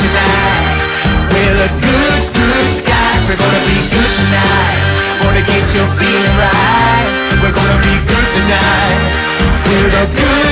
tonight. We're the good, good guys. We're gonna be good tonight. Gonna get you feeling right. We're gonna be good tonight. We're the good